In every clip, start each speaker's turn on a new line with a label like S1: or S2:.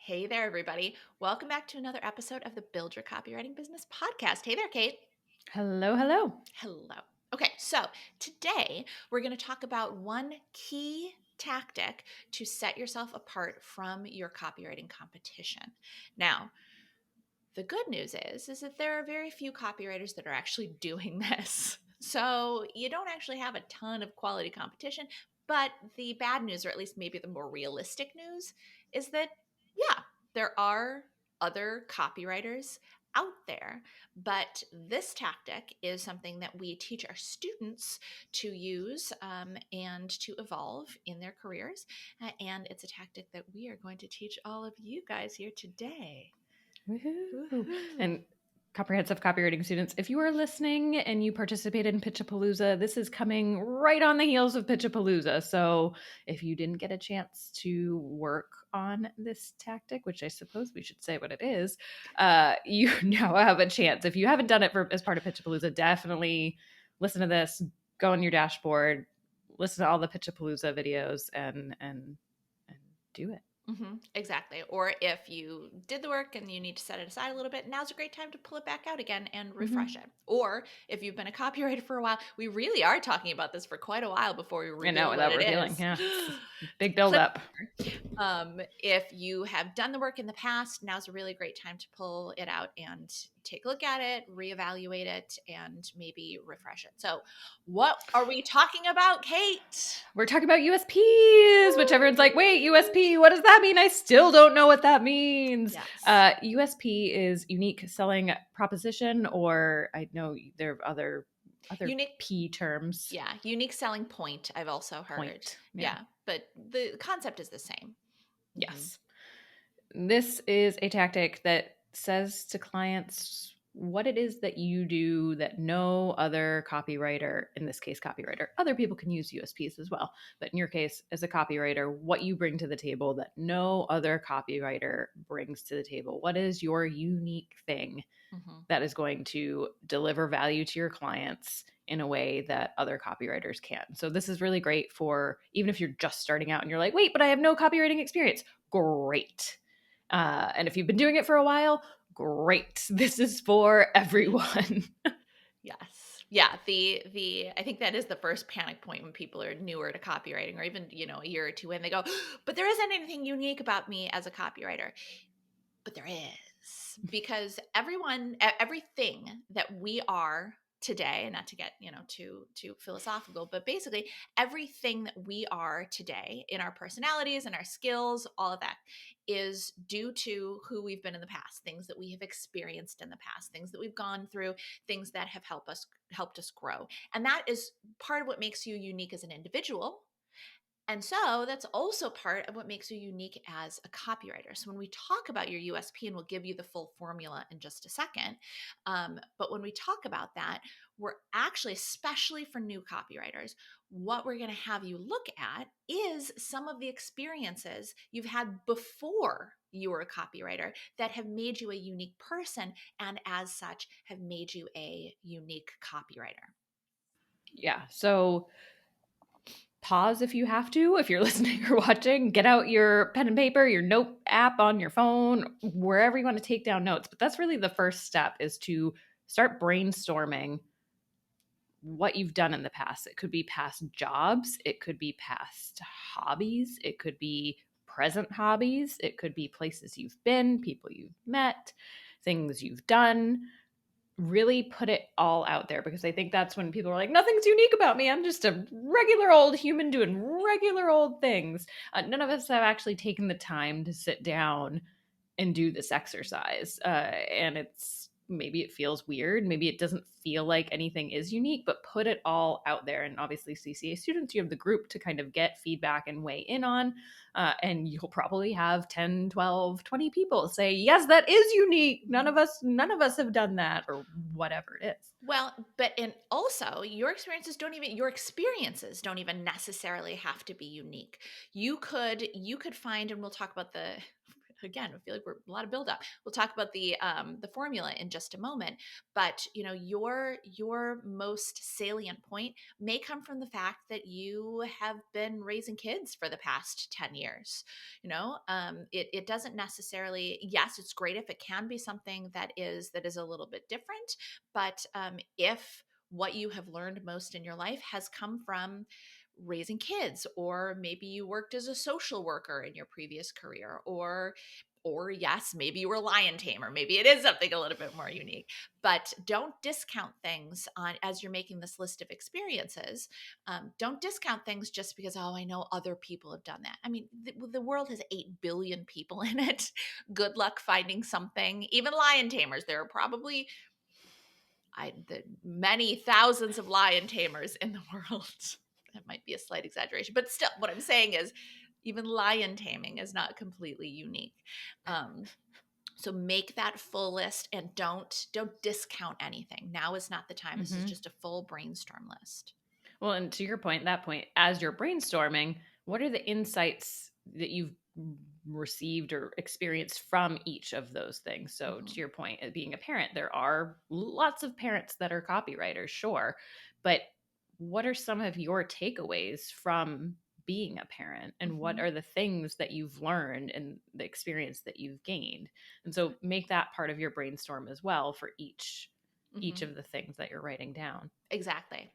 S1: Hey there, everybody. Welcome back to another episode of the Build Your Copywriting Business podcast. Hey there, Kate.
S2: Hello, hello.
S1: Hello. Okay, so today we're going to talk about one key tactic to set yourself apart from your copywriting competition. Now, the good news is that there are very few copywriters that are actually doing this. So you don't actually have a ton of quality competition. But the bad news, or at least maybe the more realistic news, is that, yeah, there are other copywriters out there. But this tactic is something that we teach our students to use and to evolve in their careers. And it's a tactic that we are going to teach all of you guys here today.
S2: Woohoo.
S1: Woohoo.
S2: And comprehensive copywriting students, if you are listening and you participated in Pitchapalooza, this is coming right on the heels of Pitchapalooza. So if you didn't get a chance to work on this tactic, which I suppose we should say what it is, you now have a chance. If you haven't done it as part of Pitchapalooza, definitely listen to this, go on your dashboard, listen to all the Pitchapalooza videos and do it.
S1: Mm-hmm, exactly. Or if you did the work and you need to set it aside a little bit, now's a great time to pull it back out again and refresh it. Or if you've been a copywriter for a while, we really are talking about this for quite a while before we reveal what it is.
S2: Yeah. Big build up.
S1: If you have done the work in the past, now's a really great time to pull it out and take a look at it, reevaluate it, and maybe refresh it. So what are we talking about, Kate?
S2: We're talking about USPs, which everyone's like, wait, USP, what does that mean? I still don't know what that means.
S1: Yes.
S2: USP is unique selling proposition, or I know there are other
S1: Unique
S2: P terms.
S1: Yeah, unique selling point, I've also heard.
S2: Point.
S1: Yeah, but the concept is the same.
S2: Yes. This is a tactic that says to clients what it is that you do that no other copywriter, in this case, copywriter, other people can use USPs as well. But in your case, as a copywriter, what you bring to the table that no other copywriter brings to the table. What is your unique thing that is going to deliver value to your clients in a way that other copywriters can? So this is really great for even if you're just starting out and you're like, wait, but I have no copywriting experience. Great. And if you've been doing it for a while, great. This is for everyone.
S1: Yes. Yeah, the I think that is the first panic point when people are newer to copywriting, or even, a year or two in, they go, but there isn't anything unique about me as a copywriter. But there is, because everything that we are today, and not to get too philosophical, but basically everything that we are today in our personalities and our skills, all of that is due to who we've been in the past, things that we have experienced in the past, things that we've gone through, things that have helped us grow. And that is part of what makes you unique as an individual. And so that's also part of what makes you unique as a copywriter. So when we talk about your USP, and we'll give you the full formula in just a second, but when we talk about that, we're actually, especially for new copywriters, what we're going to have you look at is some of the experiences you've had before you were a copywriter that have made you a unique person, and as such have made you a unique copywriter.
S2: Yeah. So pause if you have to, if you're listening or watching, get out your pen and paper, your note app on your phone, wherever you want to take down notes. But that's really the first step, is to start brainstorming what you've done in the past. It could be past jobs, it could be past hobbies, it could be present hobbies, it could be places you've been, people you've met, things you've done. Really put it all out there, because I think that's when people are like, nothing's unique about me. I'm just a regular old human doing regular old things. None of us have actually taken the time to sit down and do this exercise. And maybe it feels weird. Maybe it doesn't feel like anything is unique, but put it all out there. And obviously, CCA students, you have the group to kind of get feedback and weigh in on. And you'll probably have 10, 12, 20 people say, yes, that is unique. None of us have done that, or whatever it is.
S1: Well, and also your experiences don't even necessarily have to be unique. You could find, and we'll talk about again, I feel like we're a lot of buildup. We'll talk about the formula in just a moment, but your most salient point may come from the fact that you have been raising kids for the past 10 years. It doesn't necessarily, yes, it's great if it can be something that is a little bit different, but if what you have learned most in your life has come from raising kids, or maybe you worked as a social worker in your previous career, or yes, maybe you were a lion tamer, maybe it is something a little bit more unique. But don't discount things as you're making this list of experiences. Don't discount things just because, oh, I know other people have done that. I mean, the world has 8 billion people in it. Good luck finding something. Even lion tamers, there are probably the many thousands of lion tamers in the world. That might be a slight exaggeration, but still, what I'm saying is, even lion taming is not completely unique. So make that full list, and don't discount anything. Now is not the time. This is
S2: Mm-hmm.
S1: just a full brainstorm list.
S2: Well, and to your point, that point, as you're brainstorming, what are the insights that you've received or experienced from each of those things? So, to your point, being a parent, there are lots of parents that are copywriters, sure. But what are some of your takeaways from being a parent? And what are the things that you've learned and the experience that you've gained? And so make that part of your brainstorm as well for each of the things that you're writing down.
S1: Exactly.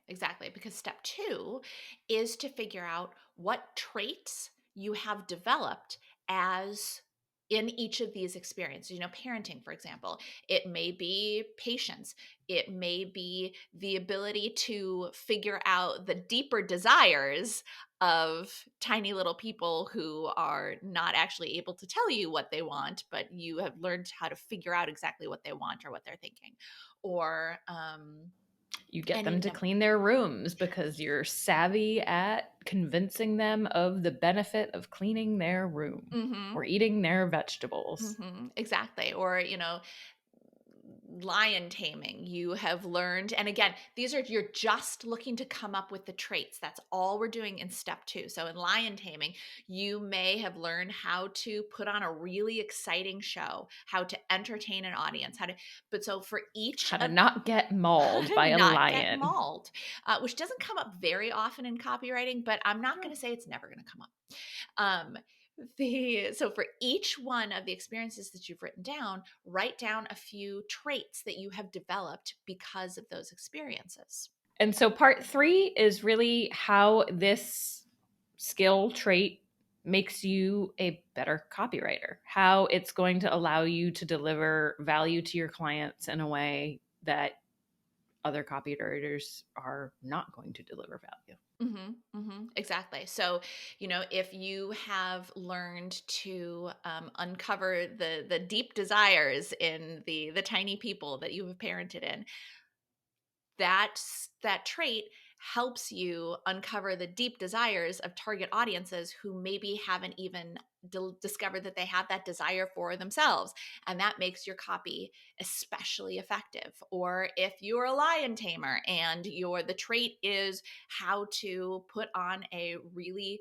S1: Because step 2 is to figure out what traits you have developed as in each of these experiences. Parenting, for example, it may be patience. It may be the ability to figure out the deeper desires of tiny little people who are not actually able to tell you what they want, but you have learned how to figure out exactly what they want or what they're thinking. Or,
S2: you get
S1: any
S2: them to
S1: number.
S2: clean their rooms because you're savvy at convincing them of the benefit of cleaning their room or eating their vegetables.
S1: Exactly. Or, lion taming, you have learned. And again, you're just looking to come up with the traits. That's all we're doing in step 2. So in lion taming, you may have learned how to put on a really exciting show, how to entertain an audience, but so for each
S2: How to
S1: of
S2: not get mauled by a
S1: not get
S2: lion.
S1: mauled, which doesn't come up very often in copywriting, but I'm not going to say it's never going to come up. Um, so for each one of the experiences that you've written down, write down a few traits that you have developed because of those experiences.
S2: And so part 3 is really how this skill trait makes you a better copywriter, how it's going to allow you to deliver value to your clients in a way that other copywriters are not going to deliver value.
S1: Exactly. So, if you have learned to uncover the deep desires in the tiny people that you have parented in, that trait helps you uncover the deep desires of target audiences who maybe haven't even discovered that they have that desire for themselves, and that makes your copy especially effective. Or if you're a lion tamer and the trait is how to put on a really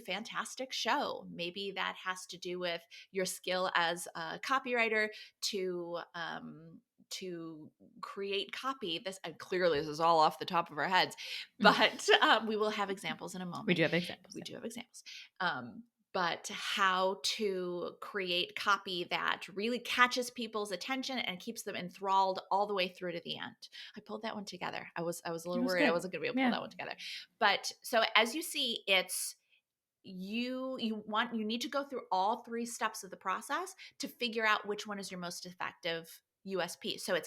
S1: fantastic show, maybe that has to do with your skill as a copywriter to create copy. Clearly this is all off the top of our heads, but we will have examples in a moment.
S2: We do have examples.
S1: We do have examples. But how to create copy that really catches people's attention and keeps them enthralled all the way through to the end. I pulled that one together. I was a little worried I wasn't going to be able to pull that one together. But so as you see, it's you need to go through all 3 steps of the process to figure out which one is your most effective USP. So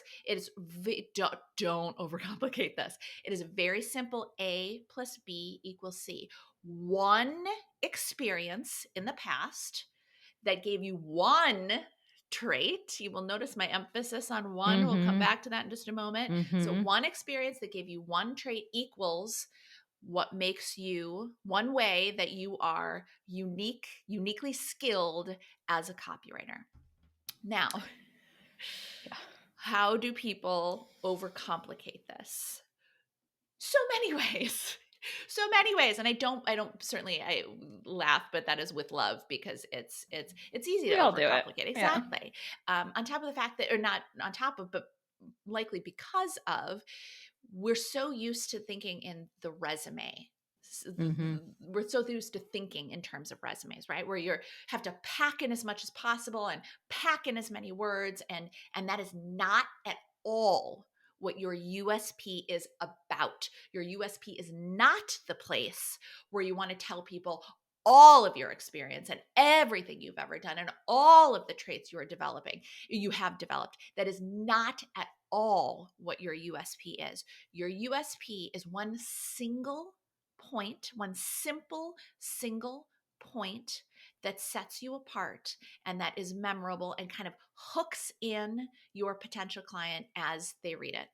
S1: don't overcomplicate this. It is very simple. A plus B equals C. One experience in the past that gave you one trait. You will notice my emphasis on one. We'll come back to that in just a moment. So one experience that gave you one trait equals what makes you one way that you are uniquely skilled as a copywriter. Now, how do people overcomplicate this? So many ways. So many ways, and I don't certainly, I laugh, but that is with love, because it's easy to
S2: We all do it.
S1: overcomplicate.
S2: Yeah.
S1: Exactly. On top of the fact that, or not on top of, but likely because of, we're so used to thinking in the resume.
S2: Hmm.
S1: We're so used to thinking in terms of resumes, right? Where you have to pack in as much as possible and pack in as many words, and that is not at all what your USP is about. Your USP is not the place where you want to tell people all of your experience and everything you've ever done and all of the traits you have developed. That is not at all what your USP is. Your USP is one single point, one simple single point that sets you apart and that is memorable and kind of hooks in your potential client as they read it.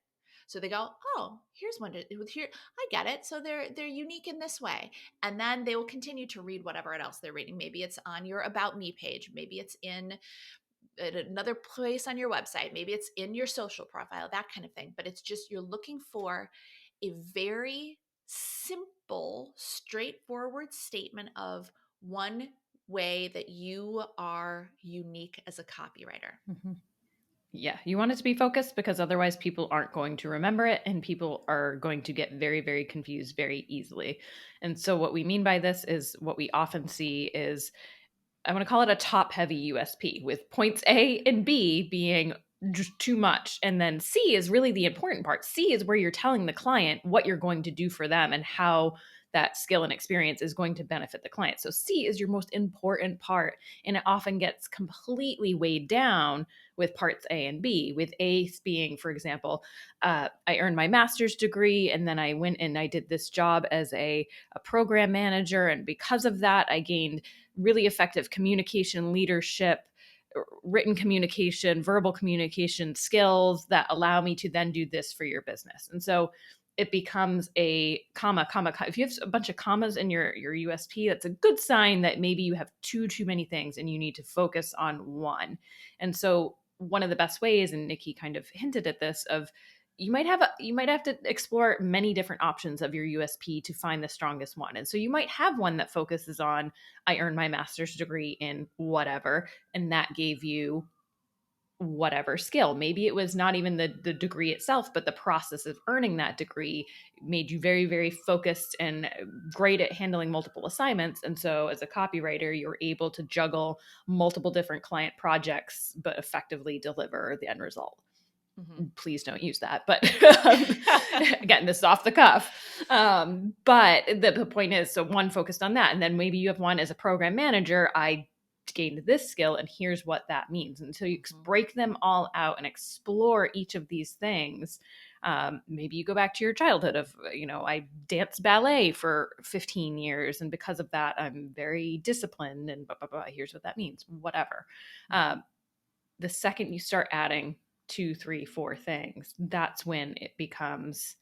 S1: So they go, "Oh, here's one here. I get it. So they're unique in this way." And then they will continue to read whatever else they're reading. Maybe it's on your about me page, maybe it's in at another place on your website, maybe it's in your social profile, that kind of thing. But it's just, you're looking for a very simple, straightforward statement of one way that you are unique as a copywriter.
S2: Hmm. Yeah, you want it to be focused because otherwise people aren't going to remember it and people are going to get very, very confused very easily. And so, what we mean by this is what we often see is, I want to call it a top heavy USP, with points A and B being just too much. And then C is really the important part. C is where you're telling the client what you're going to do for them and how that skill and experience is going to benefit the client. So C is your most important part. And it often gets completely weighed down with parts A and B, with A being, for example, I earned my master's degree and then I went and I did this job as a program manager. And because of that, I gained really effective communication, leadership, written communication, verbal communication skills that allow me to then do this for your business. And so it becomes a comma, comma, comma. If you have a bunch of commas in your USP, that's a good sign that maybe you have too many things and you need to focus on one. And so one of the best ways, and Nikki kind of hinted at this, of you might have to explore many different options of your USP to find the strongest one. And so you might have one that focuses on, I earned my master's degree in whatever, and that gave you whatever skill. Maybe it was not even the degree itself, but the process of earning that degree made you very, very focused and great at handling multiple assignments. And so as a copywriter, you're able to juggle multiple different client projects, but effectively deliver the end result.
S1: Mm-hmm.
S2: Please don't use that. But again, this is off the cuff. But the point is, so one focused on that. And then maybe you have one as a program manager. I gained this skill and here's what that means. And so you break them all out and explore each of these things. Maybe you go back to your childhood of, I danced ballet for 15 years. And because of that, I'm very disciplined and blah, blah, blah. Here's what that means, whatever. The second you start adding 2, 3, 4 things, that's when it becomes,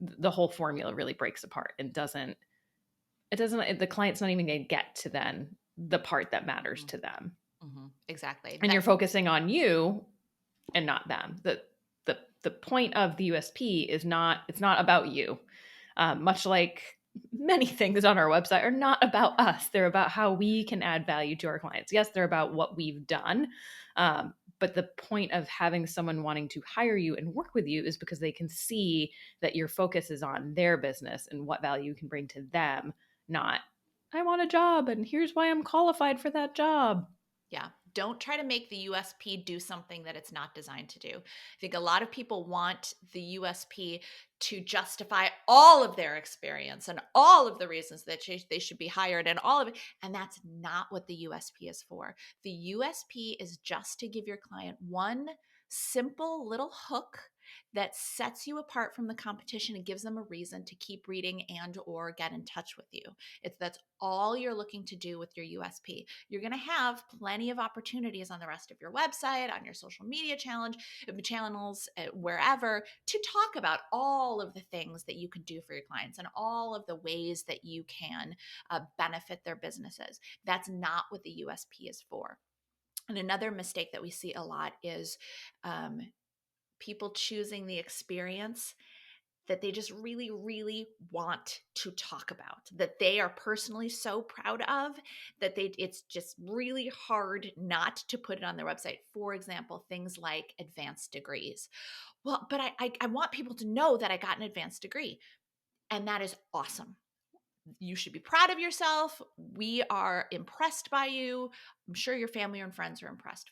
S2: the whole formula really breaks apart and the client's not even going to get to then the part that matters to them.
S1: Mm-hmm. Exactly.
S2: And you're focusing on you and not them. The point of the USP is it's not about you. Much like many things on our website are not about us. They're about how we can add value to our clients. Yes, they're about what we've done. But the point of having someone wanting to hire you and work with you is because they can see that your focus is on their business and what value you can bring to them, not, I want a job and here's why I'm qualified for that job.
S1: Yeah. Don't try to make the USP do something that it's not designed to do. I think a lot of people want the USP to justify all of their experience and all of the reasons that they should be hired and all of it. And that's not what the USP is for. The USP is just to give your client one simple little hook that sets you apart from the competition and gives them a reason to keep reading and or get in touch with you. That's all you're looking to do with your USP. You're going to have plenty of opportunities on the rest of your website, on your social media channels, wherever, to talk about all of the things that you can do for your clients and all of the ways that you can benefit their businesses. That's not what the USP is for. And another mistake that we see a lot is people choosing the experience that they just really, really want to talk about, that they are personally so proud of that it's just really hard not to put it on their website. For example, things like advanced degrees. Well, but I want people to know that I got an advanced degree. And that is awesome. You should be proud of yourself. We are impressed by you. I'm sure your family and friends are impressed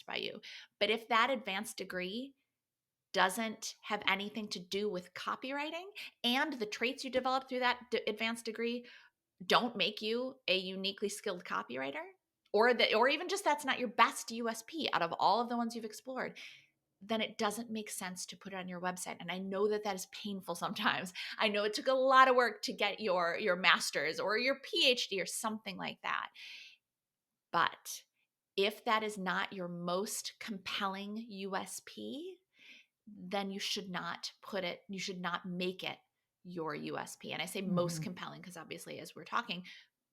S1: by you. But if that advanced degree doesn't have anything to do with copywriting and the traits you develop through that advanced degree don't make you a uniquely skilled copywriter, or even just that's not your best USP out of all of the ones you've explored, then it doesn't make sense to put it on your website. And I know that is painful sometimes. I know it took a lot of work to get your master's or your PhD or something like that. But if that is not your most compelling USP, then you should not make it your USP. And I say most compelling because obviously, as we're talking,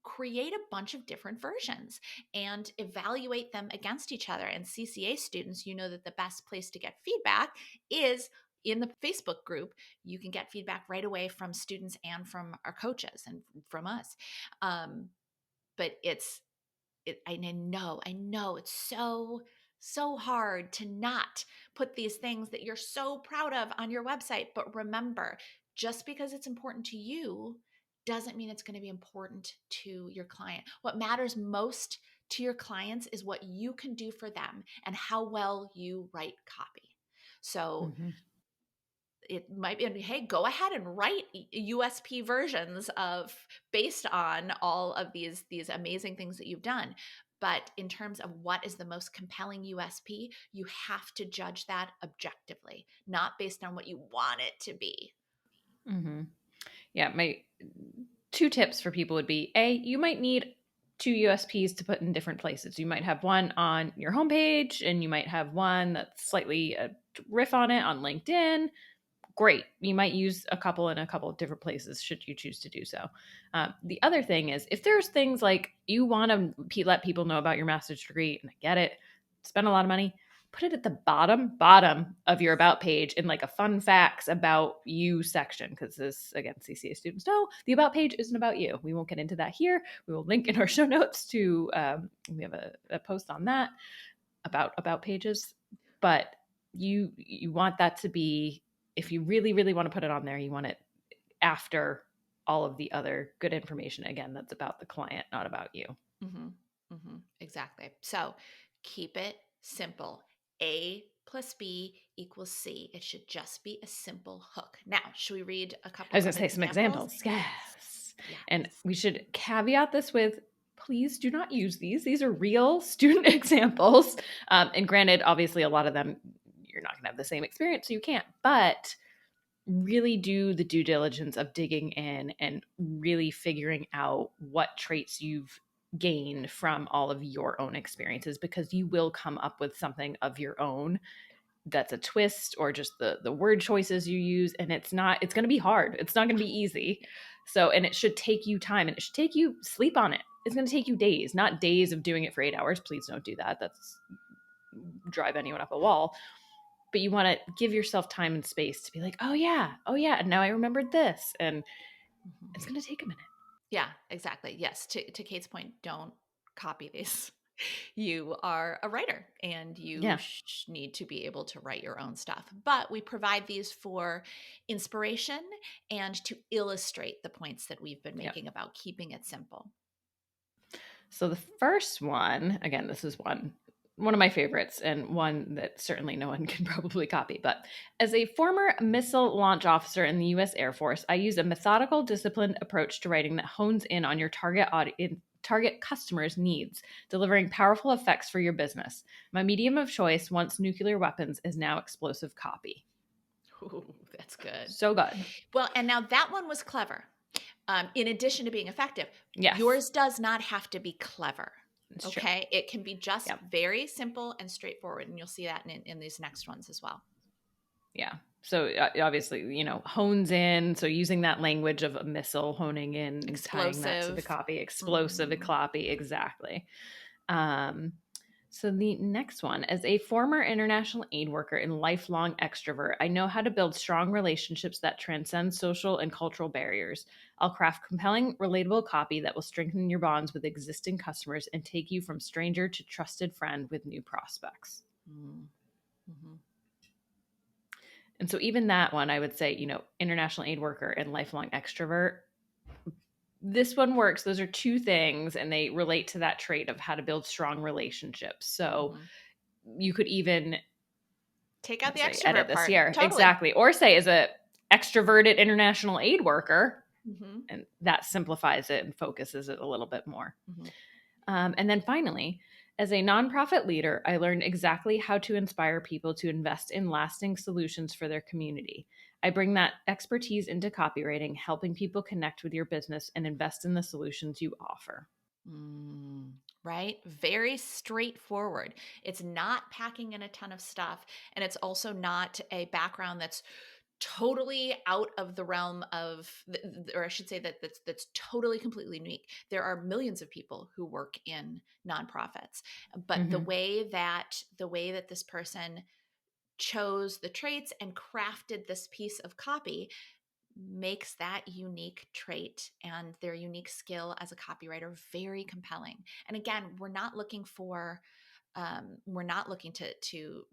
S1: create a bunch of different versions and evaluate them against each other. And CCA students, you know that the best place to get feedback is in the Facebook group. You can get feedback right away from students and from our coaches and from us. But I know it's so hard to not put these things that you're so proud of on your website. But remember, just because it's important to you doesn't mean it's going to be important to your client. What matters most to your clients is what you can do for them and how well you write copy. So it might be, hey, go ahead and write USP versions of based on all of these amazing things that you've done. But in terms of what is the most compelling USP, you have to judge that objectively, not based on what you want it to be.
S2: Yeah, my 2 tips for people would be, A, you might need 2 USPs to put in different places. You might have one on your homepage and you might have one that's slightly a riff on it on LinkedIn. Great. You might use a couple in a couple of different places should you choose to do so. The other thing is, if there's things like you want to let people know about your master's degree, and I get it, spend a lot of money, put it at the bottom of your about page in like a fun facts about you section. Because this, again, CCA students know the about page isn't about you. We won't get into that here. We will link in our show notes to, we have a post on that about pages, but you want that to be, if you really, really want to put it on there, you want it after all of the other good information, again, that's about the client, not about you.
S1: Exactly. So keep it simple. A plus B equals C. It should just be a simple hook. Now, should we read a couple
S2: I was going
S1: of
S2: to say some examples. Yes. And we should caveat this with, please do not use these. These are real student examples. And granted, obviously, a lot of them, you're not going to have the same experience, so you can't. But really do the due diligence of digging in and really figuring out what traits you've gained from all of your own experiences, because you will come up with something of your own that's a twist, or just the word choices you use. And it's going to be hard. It's not going to be easy. So, and it should take you time, and it should take you sleep on it. It's going to take you days, not days of doing it for 8 hours. Please don't do that. That's drive anyone up a wall. But you want to give yourself time and space to be like, oh yeah, and now I remembered this. And it's going to take a minute.
S1: Yeah, exactly. Yes. To Kate's point, don't copy these. You are a writer and you need to be able to write your own stuff. But we provide these for inspiration and to illustrate the points that we've been making about keeping it simple.
S2: So the first one, again, this is one of my favorites, and one that certainly no one can probably copy. But as a former missile launch officer in the U.S. Air Force, I use a methodical, disciplined approach to writing that hones in on your target customers' needs, delivering powerful effects for your business. My medium of choice, once nuclear weapons, is now explosive copy.
S1: Ooh, that's good.
S2: So good.
S1: Well, and now that one was clever. In addition to being effective,
S2: yes.
S1: Yours does not have to be clever.
S2: It's
S1: okay.
S2: True.
S1: It can be just very simple and straightforward. And you'll see that in these next ones as well.
S2: Yeah. So obviously, hones in. So using that language of a missile, honing in, explosive, tying that to the copy, explosive copy, exactly. So the next one, as a former international aid worker and lifelong extrovert, I know how to build strong relationships that transcend social and cultural barriers. I'll craft compelling, relatable copy that will strengthen your bonds with existing customers and take you from stranger to trusted friend with new prospects.
S1: Mm-hmm.
S2: And so even that one, I would say, international aid worker and lifelong extrovert, this one works. Those are two things, and they relate to that trait of how to build strong relationships. So you could even
S1: take out the
S2: say edit
S1: extrovert
S2: this
S1: part.
S2: here.
S1: Totally.
S2: Exactly. Or say as a extroverted international aid worker,
S1: Mm-hmm.
S2: and that simplifies it and focuses it a little bit more.
S1: Mm-hmm.
S2: And then finally, as a nonprofit leader, I learned exactly how to inspire people to invest in lasting solutions for their community. I bring that expertise into copywriting, helping people connect with your business and invest in the solutions you offer.
S1: Right? Very straightforward. It's not packing in a ton of stuff. And it's also not a background that's totally out of the realm of, or I should say that's totally completely unique. There are millions of people who work in nonprofits, but the way that this person chose the traits and crafted this piece of copy makes that unique trait and their unique skill as a copywriter very compelling. And again, we're not looking to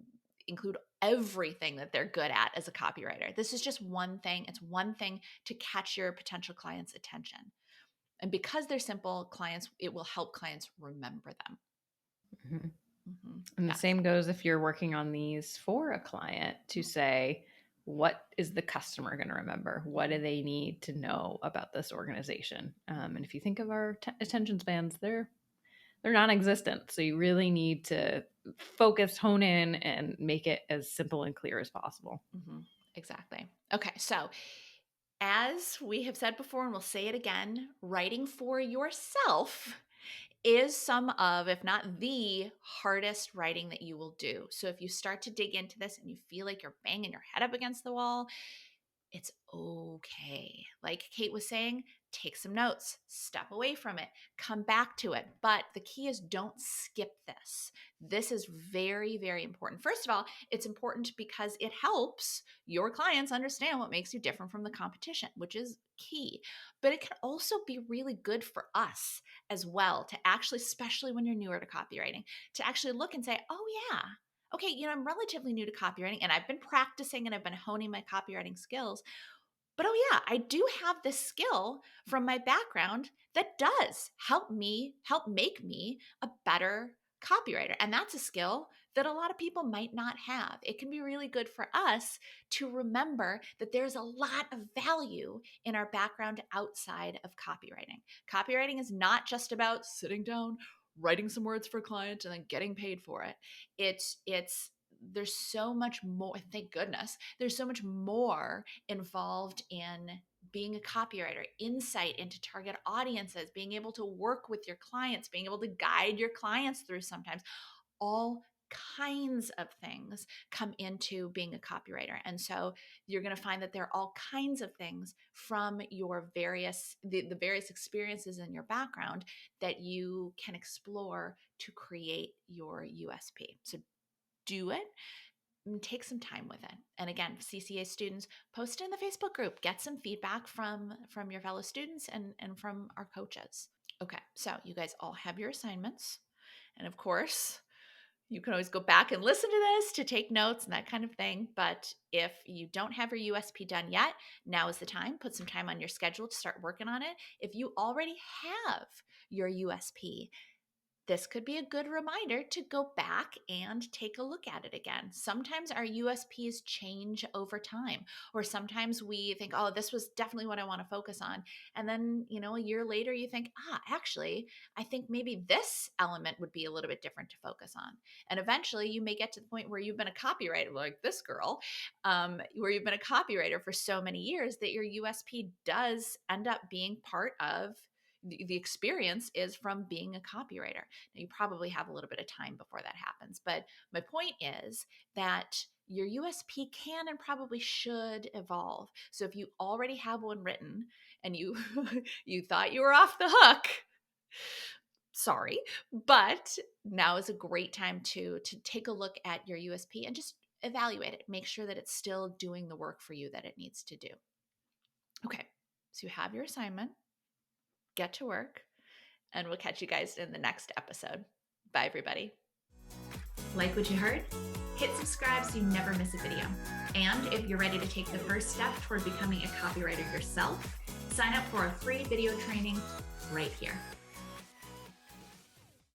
S1: include everything that they're good at as a copywriter. This is just one thing. It's one thing to catch your potential clients' attention. And because they're simple, it will help clients remember them.
S2: Mm-hmm.
S1: Mm-hmm.
S2: And the
S1: Yes.
S2: same goes if you're working on these for a client to say, what is the customer going to remember? What do they need to know about this organization? And if you think of our attention spans, they're non-existent. So you really need to focus, hone in, and make it as simple and clear as possible.
S1: Mm-hmm. Exactly. Okay. So as we have said before, and we'll say it again, writing for yourself is some of, if not the hardest writing that you will do. So if you start to dig into this and you feel like you're banging your head up against the wall, it's okay. Like Kate was saying, take some notes, step away from it, come back to it. But the key is don't skip this. This is very, very important. First of all, it's important because it helps your clients understand what makes you different from the competition, which is key. But it can also be really good for us as well to actually, especially when you're newer to copywriting, to actually look and say, oh, yeah, okay, I'm relatively new to copywriting and I've been practicing and I've been honing my copywriting skills. But oh, yeah, I do have this skill from my background that does help make me a better copywriter. And that's a skill that a lot of people might not have. It can be really good for us to remember that there's a lot of value in our background outside of copywriting. Copywriting is not just about sitting down, writing some words for a client and then getting paid for it. It's there's so much more, thank goodness, there's so much more involved in being a copywriter, insight into target audiences, being able to work with your clients, being able to guide your clients through sometimes all kinds of things come into being a copywriter. And so you're going to find that there are all kinds of things from your the various experiences in your background that you can explore to create your USP. So do it and take some time with it. And again, CCA students, post it in the Facebook group, get some feedback from your fellow students and from our coaches. Okay, so you guys all have your assignments. And of course, you can always go back and listen to this to take notes and that kind of thing. But if you don't have your USP done yet, now is the time. Put some time on your schedule to start working on it. If you already have your USP, this could be a good reminder to go back and take a look at it again. Sometimes our USPs change over time, or sometimes we think, oh, this was definitely what I want to focus on. And then, a year later, you think, actually, I think maybe this element would be a little bit different to focus on. And eventually, you may get to the point where you've been a copywriter, like this girl, where you've been a copywriter for so many years that your USP does end up being part of the experience is from being a copywriter. Now, you probably have a little bit of time before that happens, but my point is that your USP can and probably should evolve. So if you already have one written and you you thought you were off the hook, sorry, but now is a great time to take a look at your USP and just evaluate it. Make sure that it's still doing the work for you that it needs to do. Okay, so you have your assignment. Get to work, and we'll catch you guys in the next episode. Bye, everybody. Like what you heard? Hit subscribe so you never miss a video. And if you're ready to take the first step toward becoming a copywriter yourself, sign up for a free video training right here.